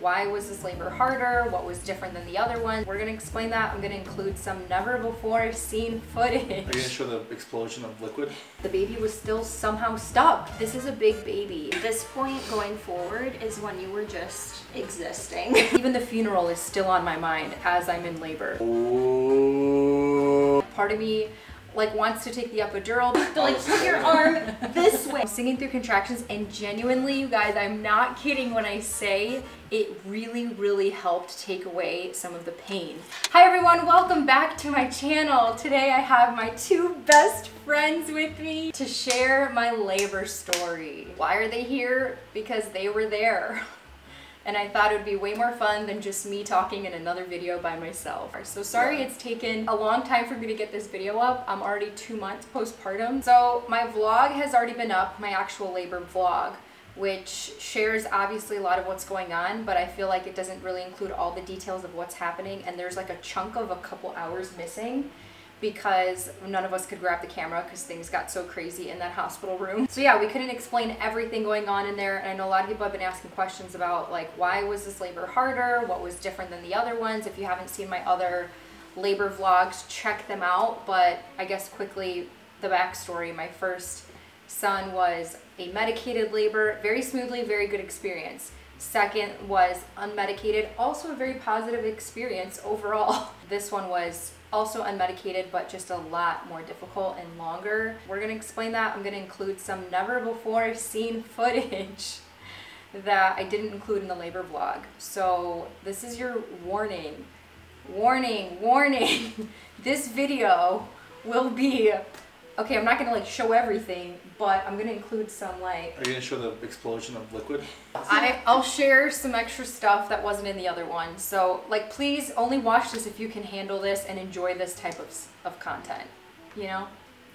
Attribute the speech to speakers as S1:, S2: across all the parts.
S1: Why was this labor harder? What was different than the other one? We're gonna explain that. I'm gonna include some never before seen footage.
S2: Are you gonna show the explosion of liquid?
S1: The baby was still somehow stuck. This is a big baby.
S3: At this point going forward is when you were just existing.
S1: Even the funeral is still on my mind as I'm in labor.
S2: Ooh.
S1: Part of me wants to take the epidural.
S3: To put your arm this way.
S1: I'm singing through contractions, and genuinely, you guys, I'm not kidding when I say it really helped take away some of the pain. Hi everyone, welcome back to my channel. Today I have my two best friends with me to share my labor story. Why are they here? Because they were there. And I thought it would be way more fun than just me talking in another video by myself. So sorry it's taken a long time for me to get this video up. I'm already 2 months postpartum. So my vlog has already been up, my actual labor vlog, which shares obviously a lot of what's going on, but I feel like it doesn't really include all the details of what's happening, and there's like a chunk of a couple hours missing because none of us could grab the camera because things got so crazy in that hospital room. So yeah, we couldn't explain everything going on in there, and I know a lot of people have been asking questions about why was this labor harder? What was different than the other ones? If you haven't seen my other labor vlogs, check them out. But I guess quickly, the backstory, my first son was a medicated labor, very smoothly, very good experience. Second was unmedicated, also a very positive experience overall. This one was also unmedicated, but just a lot more difficult and longer. We're gonna explain that. I'm gonna include some never before seen footage that I didn't include in the labor vlog. So this is your warning. Warning, warning. This video will be, okay, I'm not gonna show everything, but I'm gonna include some
S2: Are you gonna show the explosion of liquid?
S1: I'll share some extra stuff that wasn't in the other one. So please only watch this if you can handle this and enjoy this type of content, you know?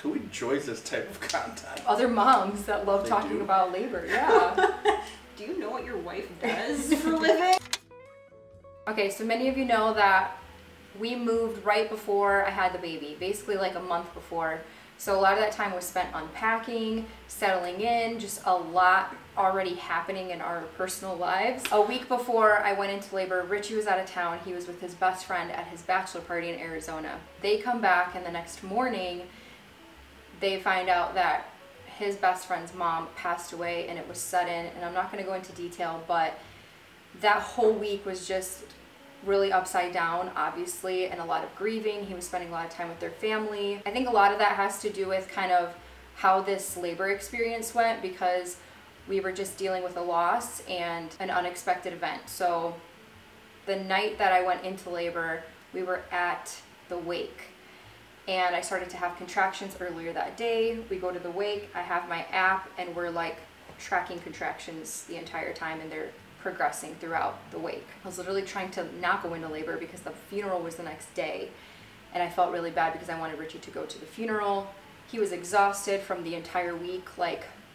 S2: Who enjoys this type of content?
S1: Other moms that love talking about labor, yeah.
S3: Do you know what your wife does for a living?
S1: Okay, so many of you know that we moved right before I had the baby, basically a month before. So a lot of that time was spent unpacking, settling in, just a lot already happening in our personal lives. A week before I went into labor, Richie was out of town. He was with his best friend at his bachelor party in Arizona. They come back, and the next morning they find out that his best friend's mom passed away, and it was sudden, and I'm not going to go into detail, but that whole week was just really upside down, obviously, and a lot of grieving. He was spending a lot of time with their family. I think a lot of that has to do with kind of how this labor experience went, because we were just dealing with a loss and an unexpected event. So the night that I went into labor, we were at the wake, and I started to have contractions earlier that day. We go to the wake, I have my app, and we're tracking contractions the entire time, and they're progressing throughout the wake. I was literally trying to not go into labor because the funeral was the next day, and I felt really bad because I wanted Richie to go to the funeral. He was exhausted from the entire week,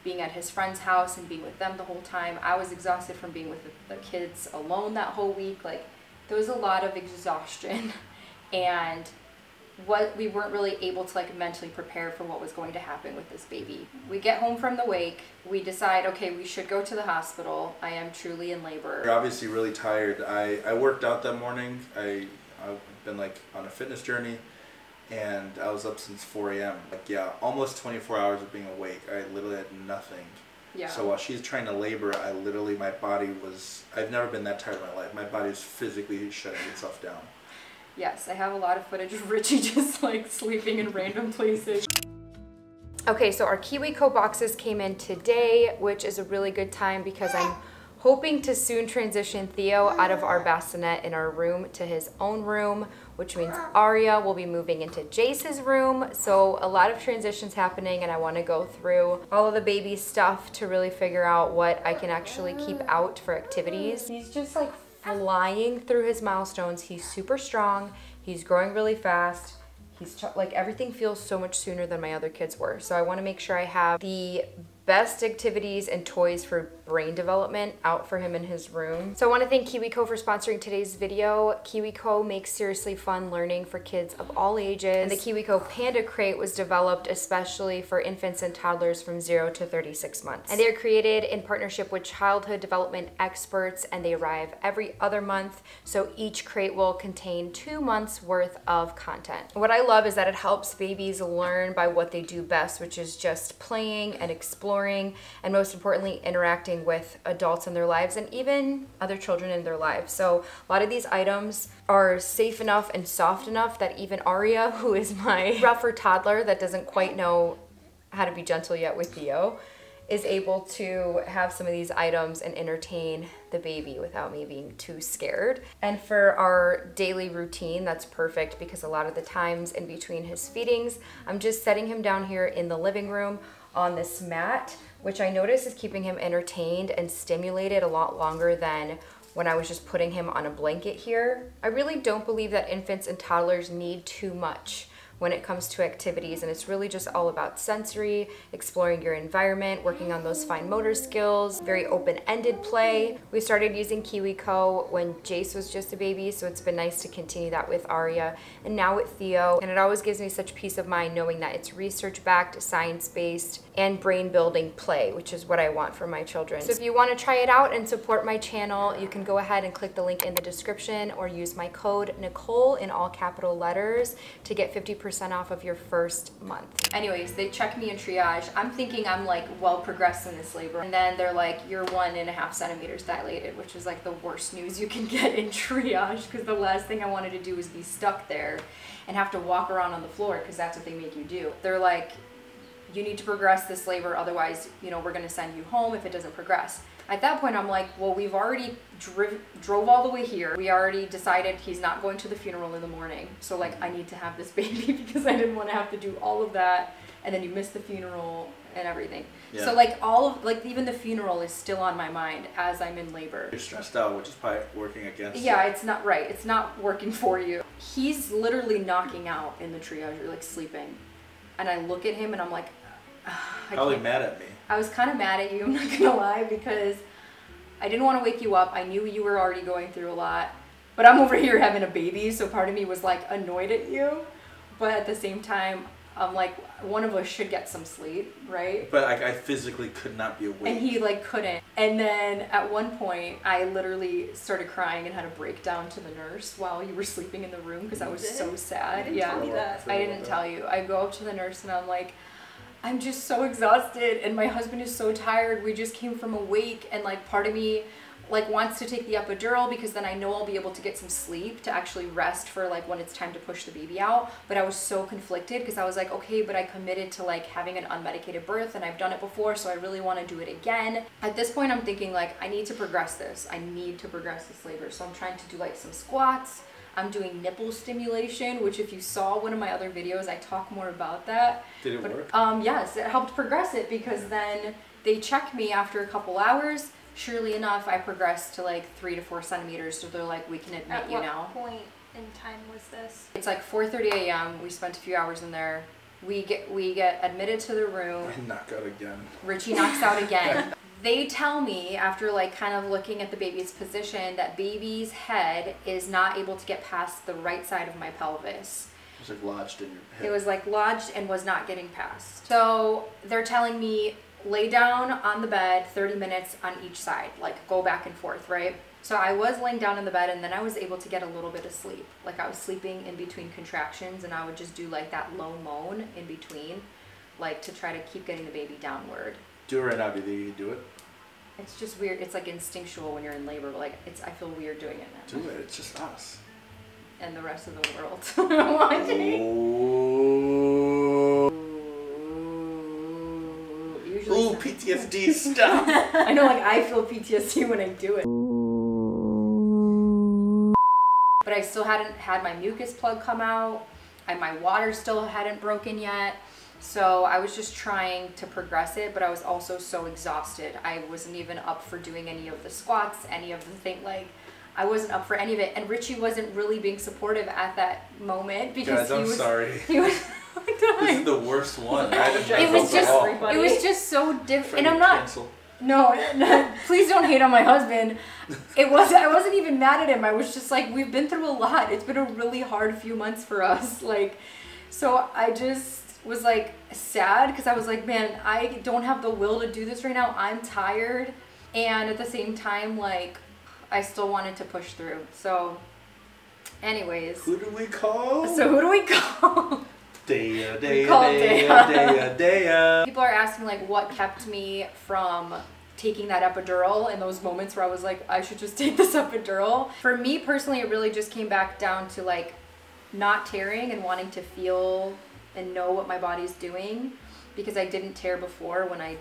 S1: being at his friend's house and being with them the whole time. I was exhausted from being with the kids alone that whole week. There was a lot of exhaustion, and we weren't really able to mentally prepare for what was going to happen with this baby. We get home from the wake, we decide, okay, we should go to the hospital. I am truly in labor.
S2: You're obviously really tired. I worked out that morning. I've been on a fitness journey, and I was up since 4 a.m. Almost 24 hours of being awake. I literally had nothing.
S1: Yeah.
S2: So while she's trying to labor, my body was, I've never been that tired in my life. My body was physically shutting itself down.
S1: Yes, I have a lot of footage of Richie just sleeping in random places. Okay, so our KiwiCo boxes came in today, which is a really good time because I'm hoping to soon transition Theo out of our bassinet in our room to his own room, which means Aria will be moving into Jace's room. So a lot of transitions happening, and I want to go through all of the baby stuff to really figure out what I can actually keep out for activities. He's just flying through his milestones. He's super strong. He's growing really fast. He's everything feels so much sooner than my other kids were. So I want to make sure I have the best activities and toys for brain development out for him in his room. So I want to thank KiwiCo for sponsoring today's video. KiwiCo makes seriously fun learning for kids of all ages. And the KiwiCo Panda Crate was developed especially for infants and toddlers from 0 to 36 months. And they're created in partnership with childhood development experts, and they arrive every other month. So each crate will contain 2 months worth of content. What I love is that it helps babies learn by what they do best, which is just playing and exploring, and most importantly, interacting with adults in their lives and even other children in their lives. So a lot of these items are safe enough and soft enough that even Aria, who is my rougher toddler that doesn't quite know how to be gentle yet with Theo, is able to have some of these items and entertain the baby without me being too scared. And for our daily routine, that's perfect because a lot of the times in between his feedings, I'm just setting him down here in the living room on this mat, which I notice is keeping him entertained and stimulated a lot longer than when I was just putting him on a blanket here. I really don't believe that infants and toddlers need too much when it comes to activities, and it's really just all about sensory, exploring your environment, working on those fine motor skills, very open-ended play. We started using KiwiCo when Jace was just a baby, so it's been nice to continue that with Aria and now with Theo. And it always gives me such peace of mind knowing that it's research-backed, science-based, and brain-building play, which is what I want for my children. So if you want to try it out and support my channel, you can go ahead and click the link in the description or use my code Nicole in all capital letters to get 50% off of your first month. Anyways, they check me in triage. I'm thinking I'm like well progressed in this labor, and then they're like, you're 1.5 centimeters dilated, which is like the worst news you can get in triage, because the last thing I wanted to do was be stuck there and have to walk around on the floor, because that's what they make you do. They're like, you need to progress this labor, otherwise, you know, we're gonna send you home if it doesn't progress. At that point, I'm like, well, we've already drove all the way here. We already decided he's not going to the funeral in the morning. So like, I need to have this baby because I didn't want to have to do all of that. And then you miss the funeral and everything. Yeah. So like even the funeral is still on my mind as I'm in labor.
S2: You're stressed out, which is probably working against you.
S1: Yeah, it's not right. It's not working for you. He's literally knocking out in the triage, you're like sleeping. And I look at him and I'm like,
S2: probably mad at me.
S1: I was kind of mad at you, I'm not gonna lie, because I didn't want to wake you up. I knew you were already going through a lot, but I'm over here having a baby, so part of me was like annoyed at you, but at the same time, I'm like, one of us should get some sleep, right?
S2: But I physically could not be awake.
S1: And he like couldn't. And then at one point, I literally started crying and had a breakdown to the nurse while you were sleeping in the room because I was so sad.
S3: I didn't tell me that.
S1: I didn't tell you. I go up to the nurse and I'm like, I'm just so exhausted and my husband is so tired. We just came from a wake, and like part of me like wants to take the epidural because then I know I'll be able to get some sleep to actually rest for like when it's time to push the baby out. But I was so conflicted because I was like, okay, but I committed to like having an unmedicated birth and I've done it before, so I really want to do it again. At this point, I'm thinking like, I need to progress this. I need to progress this labor. So I'm trying to do like some squats. I'm doing nipple stimulation, which if you saw one of my other videos, I talk more about that.
S2: Did it work?
S1: Yes, it helped progress it because then they check me after a couple hours. Surely enough, I progressed to like 3 to 4 centimeters. So they're like, we can admit you now.
S3: At what point in time was this?
S1: It's like 4:30 a.m. We spent a few hours in there. We get admitted to the room.
S2: I knock out again.
S1: Richie knocks out again. They tell me, after like kind of looking at the baby's position, that baby's head is not able to get past the right side of my pelvis.
S2: It was like lodged in your head.
S1: It was like lodged and was not getting past. So they're telling me, lay down on the bed 30 minutes on each side, like go back and forth, right? So I was laying down in the bed and then I was able to get a little bit of sleep. Like I was sleeping in between contractions and I would just do like that low moan in between, like to try to keep getting the baby downward.
S2: Do it right now. Do you think you can do it?
S1: It's just weird. It's like instinctual when you're in labor. Like I feel weird doing it now.
S2: Do it. It's just us.
S1: And the rest of the world watching.
S2: Ooh, PTSD, stop.
S1: I know, like I feel PTSD when I do it. But I still hadn't had my mucus plug come out, and my water still hadn't broken yet. So I was just trying to progress it, but I was also so exhausted. I wasn't even up for doing any of the squats, any of the thing, like I wasn't up for any of it. And Richie wasn't really being supportive at that moment because
S2: Guys, I'm sorry.
S1: He was
S2: This is the worst one.
S1: it was just so different. And I'm not. No, please don't hate on my husband. I wasn't even mad at him. I was just like, we've been through a lot. It's been a really hard few months for us. Like, so I just was like sad because I was like, man, I don't have the will to do this right now. I'm tired. And at the same time, like, I still wanted to push through. So anyways.
S2: Who do we call?
S1: So who do we call?
S2: Dea.
S1: People are asking like what kept me from taking that epidural in those moments where I was like, I should just take this epidural. For me personally, it really just came back down to like not tearing and wanting to feel and know what my body's doing, because I didn't tear before when I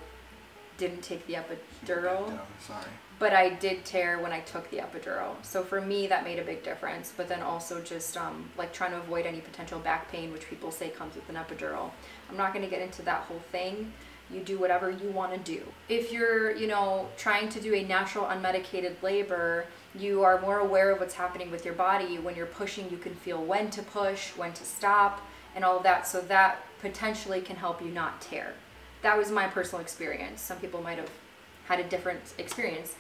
S1: didn't take the epidural.
S2: No, sorry.
S1: But I did tear when I took the epidural. So for me, that made a big difference. But then also just like trying to avoid any potential back pain, which people say comes with an epidural. I'm not going to get into that whole thing. You do whatever you want to do. If you're, you know, trying to do a natural unmedicated labor, you are more aware of what's happening with your body. When you're pushing, you can feel when to push, when to stop, and all of that. So that potentially can help you not tear. That was my personal experience. Some people might have had a different experience.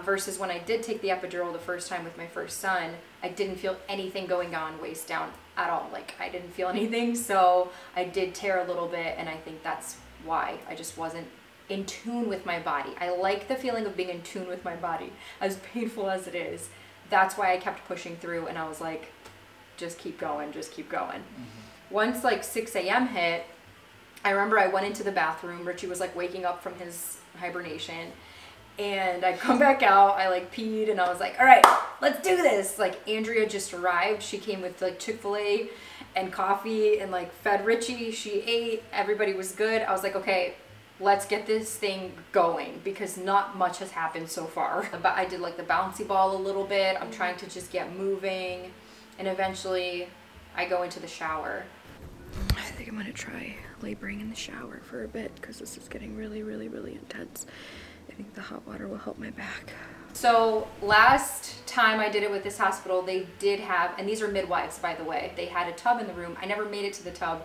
S1: Versus when I did take the epidural the first time with my first son, I didn't feel anything going on waist down at all. Like, I didn't feel anything, so I did tear a little bit, and I think that's why I just wasn't in tune with my body. I like the feeling of being in tune with my body, as painful as it is. That's why I kept pushing through, and I was like, just keep going, just keep going. Once like 6 a.m. hit, I remember I went into the bathroom. Richie was like waking up from his hibernation. And I come back out, I like peed, and I was like, all right, let's do this. Like, Andrea just arrived. She came with like Chick-fil-A and coffee and like fed Richie. She ate, everybody was good. I was like, okay, let's get this thing going, because not much has happened so far. But I did like the bouncy ball a little bit. I'm trying to just get moving. And eventually I go into the shower. I think I'm gonna try laboring in the shower for a bit, because this is getting really, really, really intense. I think the hot water will help my back. So last time I did it with this hospital, they did have, and these are midwives, by the way, they had a tub in the room. I never made it to the tub.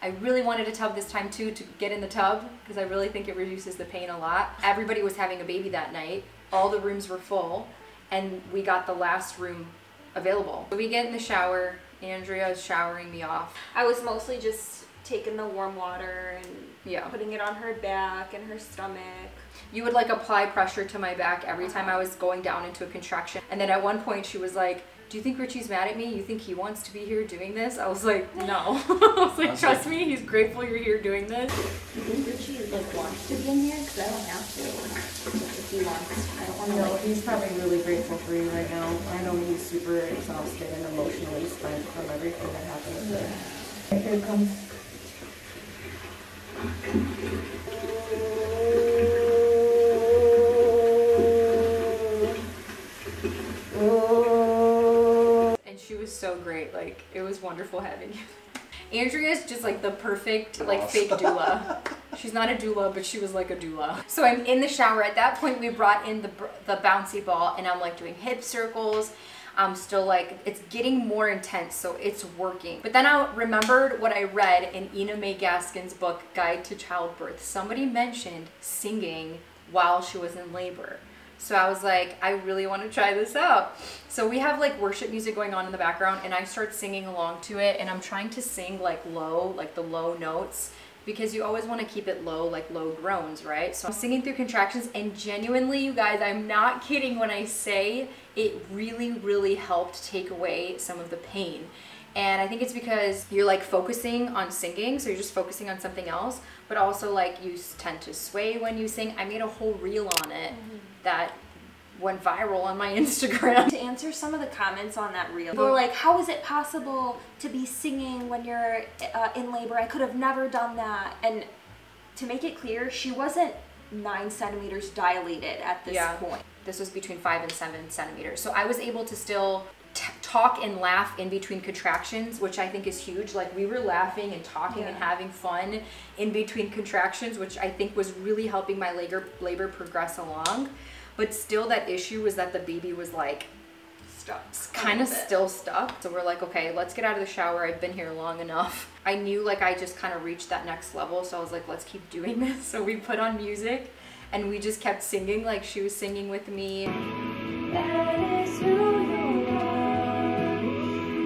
S1: I really wanted a tub this time too, to get in the tub, because I really think it reduces the pain a lot. Everybody was having a baby that night. All the rooms were full, and we got the last room available. So we get in the shower. Andrea is showering me off.
S3: I was mostly just taking the warm water and putting it on her back and her stomach.
S1: You would like apply pressure to my back every time I was going down into a contraction. And then at one point she was like, do you think Richie's mad at me? You think he wants to be here doing this? I was like, no. I was like, trust me, he's grateful you're here doing this.
S3: Do you think Richie like wants to be in here? Because I don't have to. If he wants, I don't want to.
S4: No, he's probably really grateful for you right now. I know he's super exhausted and emotionally spent from everything that happened with him. Here it comes.
S1: She was so great. Like, it was wonderful having you. Andrea's just like the perfect like fake doula. She's not a doula, but she was like a doula. So I'm in the shower. At that point, we brought in the bouncy ball, and I'm like doing hip circles. I'm still like, it's getting more intense, so it's working. But then I remembered what I read in Ina May Gaskin's book, Guide to Childbirth. Somebody mentioned singing while she was in labor. So I was like, I really want to try this out. So we have like worship music going on in the background, and I start singing along to it, and I'm trying to sing like low, like the low notes, because you always want to keep it low, like low groans, right? So I'm singing through contractions, and genuinely, you guys, I'm not kidding when I say it really, really helped take away some of the pain. And I think it's because you're like focusing on singing, so you're just focusing on something else, but also like you tend to sway when you sing. I made a whole reel on it that went viral on my Instagram.
S3: To answer some of the comments on that reel, people were like, how is it possible to be singing when you're in labor? I could have never done that. And to make it clear, she wasn't 9 centimeters dilated at this point.
S1: This was between 5 and 7 centimeters. So I was able to still talk and laugh in between contractions, which I think is huge. Like, we were laughing and talking and having fun in between contractions, which I think was really helping my labor progress along. But still, that issue was that the baby was like
S3: stuck,
S1: kind of still stuck. So we're like, okay, let's get out of the shower. I've been here long enough. I knew like I just kind of reached that next level, so I was like, let's keep doing this. So we put on music, and we just kept singing like she was singing with me.
S5: That is who you are.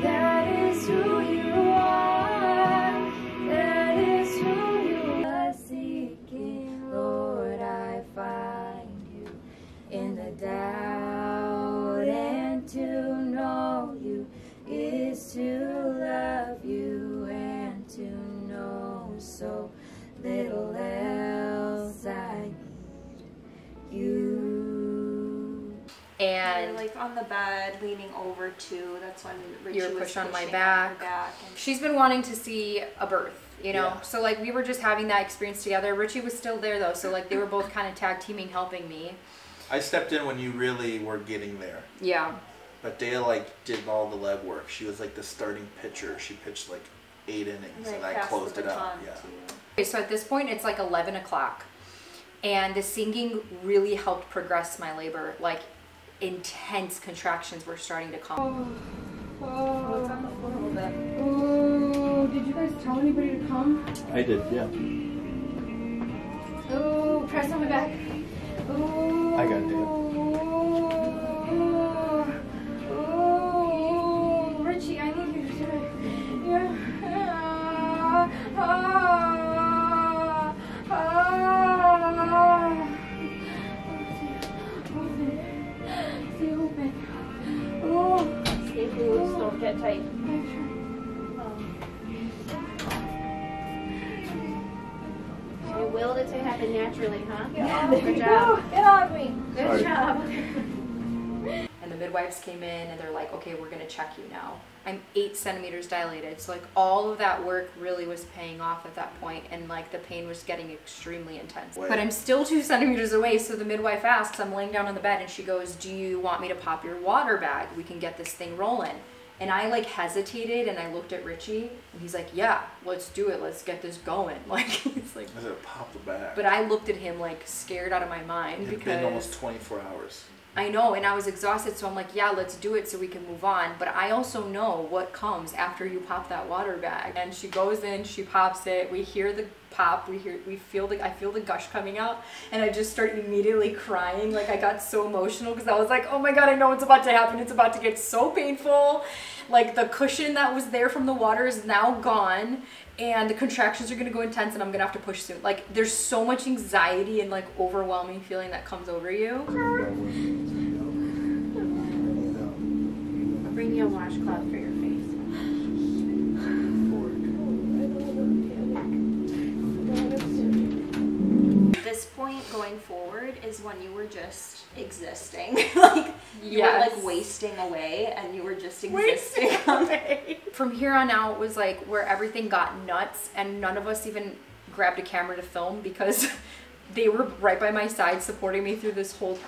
S5: That is who you are. That is who you are. Seeking, Lord, I find you in the doubt, and to know you is to love you, and to know so little else. I need you.
S1: And
S3: you're like on the bed, leaning over too. That's when Richie
S1: you're
S3: was
S1: pushed on my
S3: pushing
S1: back.
S3: and
S1: She's been wanting to see a birth, you know?
S2: Yeah.
S1: So like we were just having that experience together. Richie was still there though, so like they were both kind of tag teaming, helping me.
S2: I stepped in when you really were getting there.
S1: Yeah.
S2: But Dale like did all the leg work. She was like the starting pitcher. She pitched like 8 innings, and I closed it out. Yeah.
S1: Okay, so at this point it's like 11 o'clock, and the singing really helped progress my labor. Like intense contractions were starting to come.
S4: Oh, it's on the floor a little bit. Oh, did you guys tell anybody to come?
S2: I did, yeah.
S1: Oh, press on my back. Oh.
S2: I got it.
S1: Oh, Richie, I need you to do it. Yeah. Stay open. Oh.
S4: Stay loose, don't get tight. You willed it to happen naturally, huh?
S1: Yeah.
S4: Good job.
S1: Get off me.
S4: Good job.
S1: And the midwives came in and they're like, okay, we're gonna check you now. I'm 8 centimeters dilated. So like all of that work really was paying off at that point, and like the pain was getting extremely intense.
S2: Wait.
S1: But I'm still 2 centimeters away, so the midwife asks, I'm laying down on the bed and she goes, do you want me to pop your water bag? We can get this thing rolling. And I like hesitated and I looked at Richie and he's like, yeah, let's do it. Let's get this going. Like, he's like,
S2: I said pop the bag.
S1: but I looked at him like scared out of my mind
S2: It had
S1: because
S2: been almost 24 hours.
S1: I know, and I was exhausted, so I'm like, yeah, let's do it so we can move on. But I also know what comes after you pop that water bag. And she goes in, she pops it, we hear the pop, I feel the gush coming out, and I just start immediately crying. Like I got so emotional because I was like, oh my God, I know what's about to happen. It's about to get so painful. Like the cushion that was there from the water is now gone, and the contractions are gonna go intense and I'm gonna have to push soon. Like there's so much anxiety and like overwhelming feeling that comes over you.
S4: I'll bring you a washcloth for your face.
S3: This point going forward is when you were just existing. Like you were like wasting away and you were just existing.
S1: From here on out was like where everything got nuts, and none of us even grabbed a camera to film because they were right by my side supporting me through this whole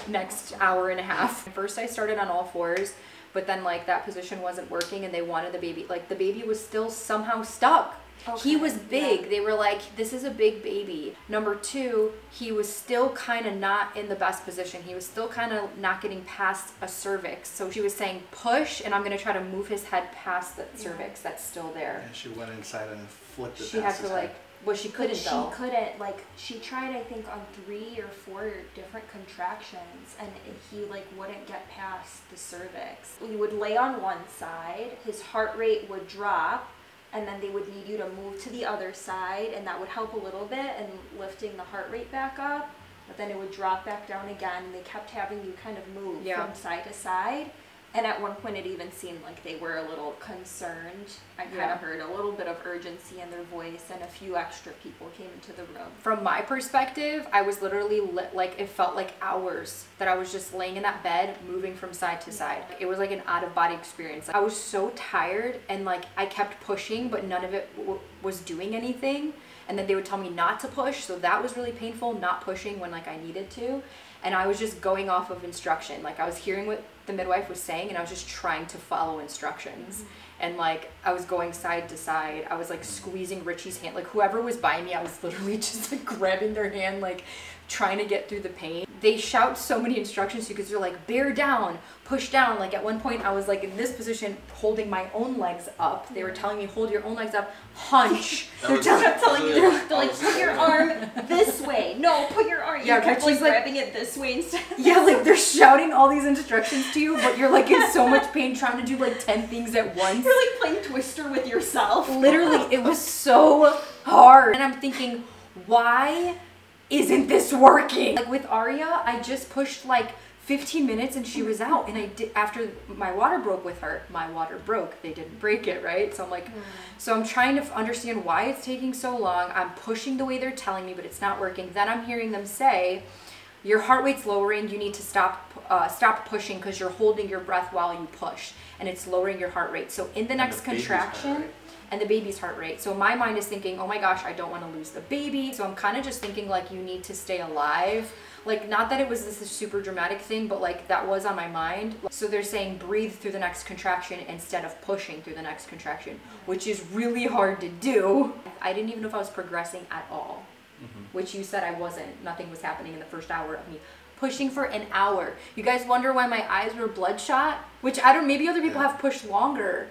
S1: next hour and a half. First I started on all fours, but then like that position wasn't working and they wanted the baby, like the baby was still somehow stuck. Okay, he was big. Yeah. They were like, this is a big baby. Number two, he was still kind of not in the best position. He was still kind of not getting past a cervix. So she was saying push, and I'm going to try to move his head past the cervix that's still there.
S2: And she went inside and flipped it.
S1: She had to like, well, she couldn't though.
S3: She couldn't, like, she tried I think on 3 or 4 different contractions, and he like wouldn't get past the cervix. We would lay on one side, his heart rate would drop, and then they would need you to move to the other side, and that would help a little bit in lifting the heart rate back up, but then it would drop back down again, and they kept having you kind of move from side to side. And at one point it even seemed like they were a little concerned. I kind of heard a little bit of urgency in their voice, and a few extra people came into the room.
S1: From my perspective, I was literally like, it felt like hours that I was just laying in that bed, moving from side to side. It was like an out-of-body experience. I was so tired, and like I kept pushing, but none of it was doing anything. And then they would tell me not to push, so that was really painful, not pushing when like I needed to. And I was just going off of instruction. Like I was hearing what the midwife was saying, and I was just trying to follow instructions. And like I was going side to side. I was like squeezing Richie's hand. Like whoever was by me, I was literally just like grabbing their hand, like trying to get through the pain. They shout so many instructions to you because they're like, bear down, push down. Like at one point I was like in this position holding my own legs up. They were telling me hold your own legs up, hunch. They're telling you, they're like put your arm this way. No, put your arm.
S3: Yeah,
S1: you kept
S3: like grabbing it this way instead.
S1: Yeah, like they're shouting all these instructions to you, but you're like in so much pain trying to do like 10 things at once.
S3: You're like playing Twister with yourself.
S1: Literally, it was so hard. And I'm thinking, why isn't this working? Like with Aria, I just pushed like 15 minutes and she was out. And I did, after my water broke with her, my water broke. They didn't break it, right? So I'm like, so I'm trying to understand why it's taking so long. I'm pushing the way they're telling me, but it's not working. Then I'm hearing them say, your heart rate's lowering. You need to stop pushing because you're holding your breath while you push, and it's lowering your heart rate. So in the next contraction, and the baby's heart rate. So my mind is thinking, oh my gosh, I don't want to lose the baby. So I'm kind of just thinking like, you need to stay alive. Like, not that it was this super dramatic thing, but like that was on my mind. So they're saying breathe through the next contraction instead of pushing through the next contraction, which is really hard to do. I didn't even know if I was progressing at all, which you said I wasn't. Nothing was happening in the first hour of me pushing for an hour. You guys wonder why my eyes were bloodshot, which I don't, maybe other people have pushed longer.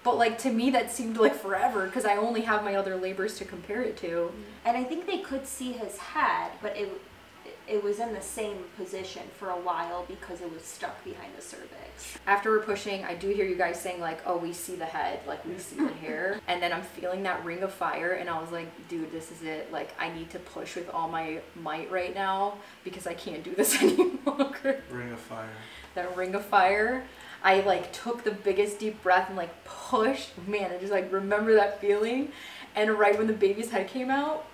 S1: But like to me that seemed like forever because I only have my other labors to compare it to.
S3: And I think they could see his head, but it was in the same position for a while because it was stuck behind the cervix.
S1: After we're pushing, I do hear you guys saying like, oh, we see the head, like we see the hair. And then I'm feeling that ring of fire and I was like, dude, this is it. Like I need to push with all my might right now because I can't do this any longer.
S2: Ring of fire.
S1: That ring of fire. I like took the biggest deep breath and like pushed. Man, I just like remember that feeling. And right when the baby's head came out,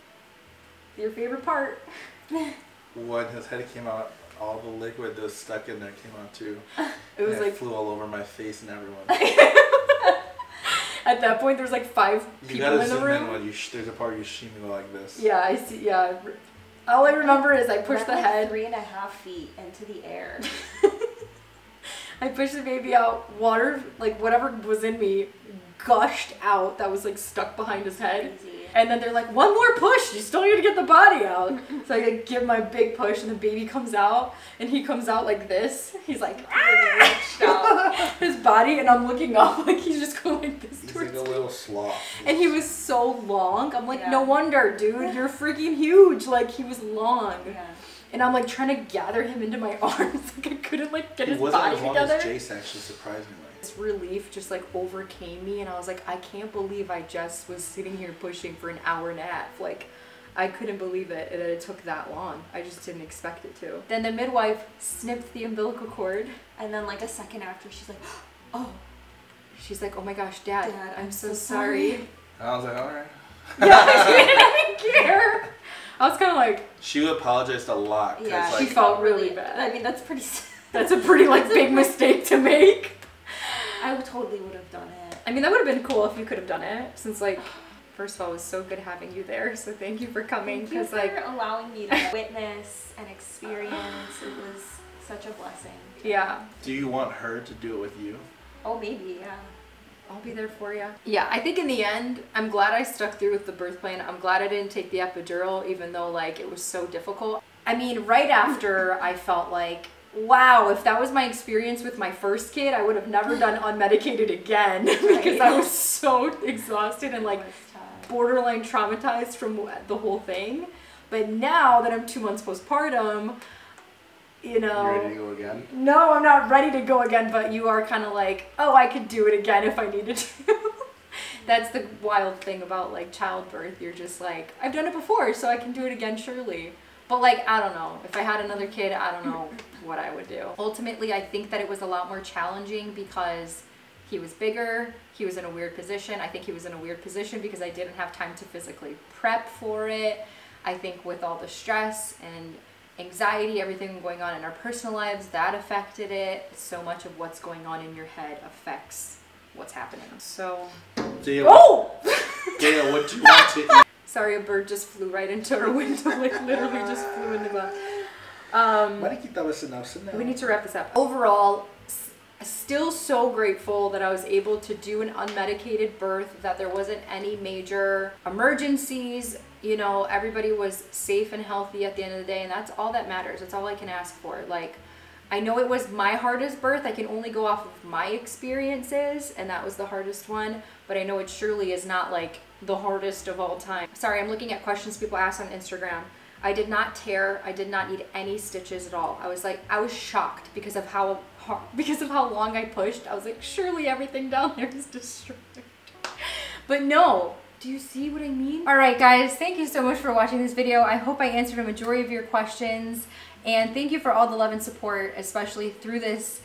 S1: your favorite part.
S2: When his head came out, all the liquid that was stuck in there came out too.
S1: It was like
S2: it flew all over my face and everyone.
S1: At that point, there's like 5 people in the room.
S2: When there's a part where you see me go like this.
S1: Yeah, I see. Yeah. All I remember is I pushed the head
S3: 3.5 feet into the air.
S1: I pushed the baby out. Water, like whatever was in me, gushed out. That was like stuck behind his head.
S3: Crazy.
S1: And then they're like, one more push. You still need to get the body out. So I like, give my big push, and the baby comes out, and he comes out like this. He's like, his body, and I'm looking up like he's just going like this.
S2: He's like a little sloth.
S1: And he was so long. I'm like,
S3: Yeah.
S1: no wonder, dude. You're freaking huge. Like he was long.
S3: Yeah.
S1: And I'm like trying to gather him into my arms. Like I couldn't like get his
S2: wasn't
S1: body
S2: as long
S1: together.
S2: as Jace, actually, surprisingly.
S1: This relief just like overcame me, and I was like, I can't believe I just was sitting here pushing for an hour and a half. Like I couldn't believe it that it took that long. I just didn't expect it to. Then the midwife snipped the umbilical cord,
S3: And then like a second after, she's like, oh.
S1: She's like, oh my gosh, Dad, I'm so
S2: I
S1: sorry.
S2: was like, alright.
S1: Yeah, I didn't care. I was kind of like,
S2: She apologized a lot. 'cause,
S3: Yeah,
S1: she
S2: like,
S1: felt really bad.
S3: I mean, that's pretty.
S1: That's a pretty like big mistake to make.
S3: I totally would have done it.
S1: I mean, that would have been cool if you could have done it, since like, first of all, it was so good having you there. So thank you for coming.
S3: Thank you
S1: Because
S3: for
S1: like,
S3: allowing me to witness and experience. It was such a blessing.
S1: yeah,
S2: Do you want her to do it with you?
S3: Oh, maybe, yeah.
S1: I'll be there for you. Yeah, I think in the end, I'm glad I stuck through with the birth plan. I'm glad I didn't take the epidural, even though like it was so difficult. I mean, right after I felt like, wow, if that was my experience with my first kid, I would have never done unmedicated again because I was so exhausted and like borderline traumatized from the whole thing. But now that I'm 2 months postpartum, you know,
S2: You ready to go again?
S1: no, I'm not ready to go again, but you are kind of like, oh, I could do it again if I needed to. That's the wild thing about like childbirth. You're just like, I've done it before, so I can do it again surely. But like, I don't know. If I had another kid, I don't know what I would do. Ultimately, I think that it was a lot more challenging because he was bigger. He was in a weird position. I think he was in a weird position because I didn't have time to physically prep for it. I think with all the stress and anxiety, everything going on in our personal lives, that affected it. So much of what's going on in your head affects what's happening. So,
S2: Dale,
S1: oh!
S2: Dale, what do you want to eat?
S1: Sorry, a bird just flew right into our window, like literally just flew in the glass.
S2: Why do you keep that with enough?
S1: We need to wrap this up. Overall, Still so grateful that I was able to do an unmedicated birth, that there wasn't any major emergencies. You know, everybody was safe and healthy at the end of the day, and that's all that matters. That's all I can ask for. Like, I know it was my hardest birth. I can only go off of my experiences, and that was the hardest one, but I know it surely is not like the hardest of all time. Sorry, I'm looking at questions people ask on Instagram. I did not tear. I did not need any stitches at all. I was shocked because of how long I pushed. I was like, surely everything down there is destroyed. But no. Do you see what I mean? All right, guys, thank you so much for watching this video. I hope I answered a majority of your questions, and thank you for all the love and support, especially through this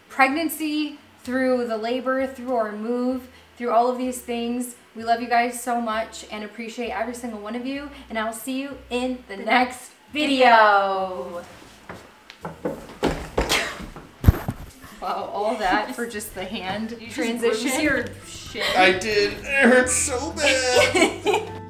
S1: pregnancy, through the labor, through our move, through all of these things. We love you guys so much and appreciate every single one of you, and I will see you in the next video. Wow, all that for just the hand transition.
S2: I did. It hurts so bad.